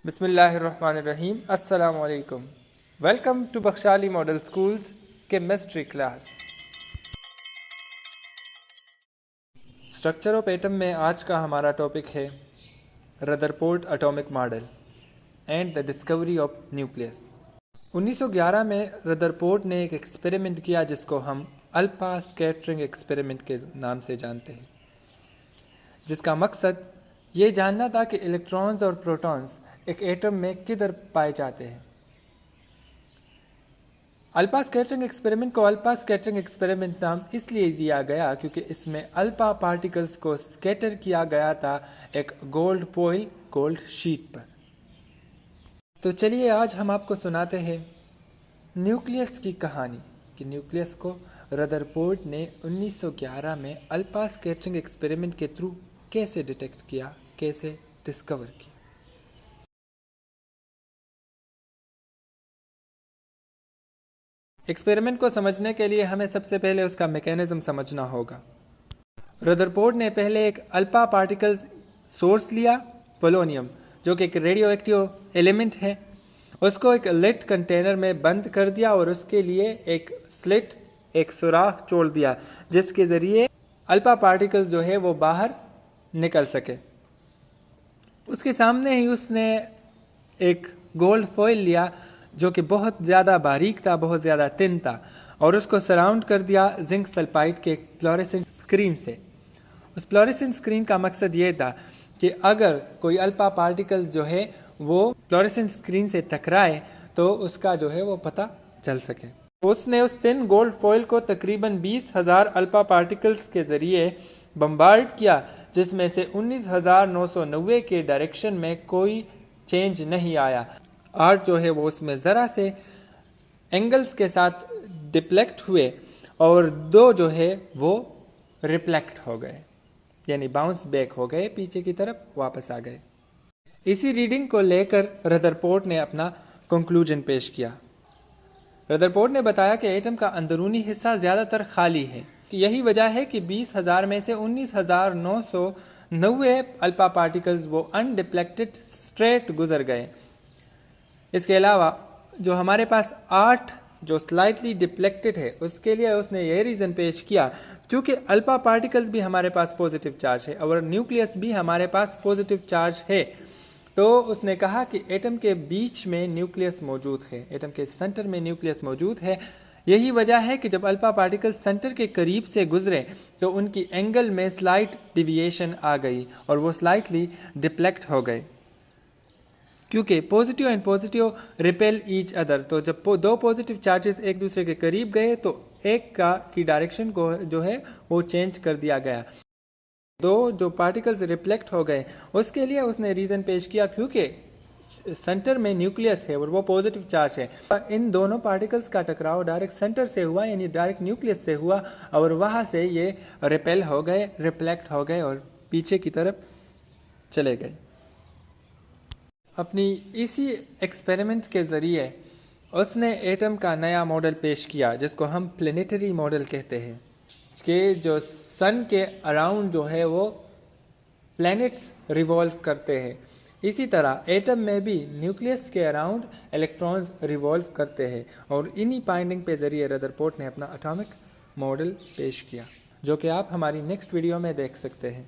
बिस्मिल्लाहिर्रहमानिर्रहीम। अस्सलामु अलैकुम। Welcome to Bakhshali model schools chemistry class. Structure of atom में आज का हमारा टॉपिक है Rutherford atomic model and the discovery of nucleus. 1911 में रदरफोर्ड ने एक एक्सपेरिमेंट किया जिसको हम अल्फा स्कैटरिंग एक्सपेरिमेंट के नाम से जानते हैं, जिसका मकसद ये जानना था कि इलेक्ट्रॉन्स और प्रोटॉन्स एक एटम में किधर पाए जाते हैं। अल्फा स्कैटरिंग एक्सपेरिमेंट को अल्फा स्कैटरिंग एक्सपेरिमेंट नाम इसलिए दिया गया क्योंकि इसमें अल्फा पार्टिकल्स को स्कैटर किया गया था एक गोल्ड फॉइल गोल्ड शीट पर। तो चलिए आज हम आपको सुनाते हैं न्यूक्लियस की कहानी कि न्यूक्लियस को रदरफोर्ड ने 1911 में अल्फा स्कैटरिंग एक्सपेरिमेंट के थ्रू कैसे डिटेक्ट किया, कैसे डिस्कवर किया। एक्सपेरिमेंट को समझने के लिए हमें सबसे पहले उसका मैकेनिज्म समझना होगा। रदरफोर्ड ने पहले एक अल्फा पार्टिकल सोर्स लिया, पोलोनियम, जो कि एक रेडियो एक्टिव एलिमेंट है। उसको एक लिड कंटेनर में बंद कर दिया और उसके लिए एक स्लिट, एक सुराख छोड़ दिया जिसके जरिए अल्फा पार्टिकल्स जो है वो बाहर निकल सके। उसके सामने ही उसने एक गोल्ड फॉइल लिया जो कि बहुत ज़्यादा बारीक था, बहुत ज़्यादा थिन था, और उसको सराउंड कर दिया जिंक सल्फाइड के फ्लोरेसेंट स्क्रीन से। उस फ्लोरेसेंट स्क्रीन का मकसद ये था कि अगर कोई अल्फा पार्टिकल्स जो है वो फ्लोरेसेंट स्क्रीन से टकराए तो उसका जो है वो पता चल सके। उसने उस थिन गोल्ड फॉइल को तकरीबन 20,000 अल्फा पार्टिकल्स के ज़रिए बम्बार्ड किया, जिसमें से 19,990 के डायरेक्शन में कोई चेंज नहीं आया। आर्ट जो है वो उसमें ज़रा से एंगल्स के साथ डिफ्लेक्ट हुए और दो जो है वो रिफ्लेक्ट हो गए, यानी बाउंस बैक हो गए, पीछे की तरफ वापस आ गए। इसी रीडिंग को लेकर रदरफोर्ड ने अपना कंक्लूजन पेश किया। रदरफोर्ड ने बताया कि एटम का अंदरूनी हिस्सा ज़्यादातर खाली है। यही वजह है कि 20,000 में से 19,990 अल्फा पार्टिकल्स वो अनडिफ्लेक्टेड स्ट्रेट गुजर गए। इसके अलावा जो हमारे पास 8 जो स्लाइटली डिफ्लेक्टेड है उसके लिए उसने यह रीज़न पेश किया क्योंकि अल्फा पार्टिकल्स भी हमारे पास पॉजिटिव चार्ज है और न्यूक्लियस भी हमारे पास पॉजिटिव चार्ज है। तो उसने कहा कि एटम के बीच में न्यूक्लियस मौजूद है, एटम के सेंटर में न्यूक्लियस मौजूद है। यही वजह है कि जब अल्फा पार्टिकल्स सेंटर के करीब से गुजरे तो उनकी एंगल में स्लाइट डिविएशन आ गई और वो स्लाइटली डिफ्लेक्ट हो गए, क्योंकि positive and positive repel each other. तो जब दो पॉजिटिव चार्जेस एक दूसरे के करीब गए तो एक की डायरेक्शन को जो है वो चेंज कर दिया गया। दो जो पार्टिकल्स रिफ्लेक्ट हो गए उसके लिए उसने रीज़न पेश किया क्योंकि सेंटर में न्यूक्लियस है और वो पॉजिटिव चार्ज है। इन दोनों पार्टिकल्स का टकराव डायरेक्ट सेंटर से हुआ, यानी डायरेक्ट न्यूक्लियस से हुआ, और वहाँ से ये रिपेल हो गए, रिफ्लेक्ट हो गए और पीछे की तरफ चले गए। अपनी इसी एक्सपेरिमेंट के ज़रिए उसने एटम का नया मॉडल पेश किया जिसको हम प्लेनेटरी मॉडल कहते हैं, कि जो सन के अराउंड जो है वो प्लैनेट्स रिवॉल्व करते हैं। इसी तरह एटम में भी न्यूक्लियस के अराउंड इलेक्ट्रॉन्स रिवॉल्व करते हैं, और इन्हीं फाइंडिंग पे ज़रिए रदरफोर्ड ने अपना एटॉमिक मॉडल पेश किया, जो कि आप हमारी नेक्स्ट वीडियो में देख सकते हैं।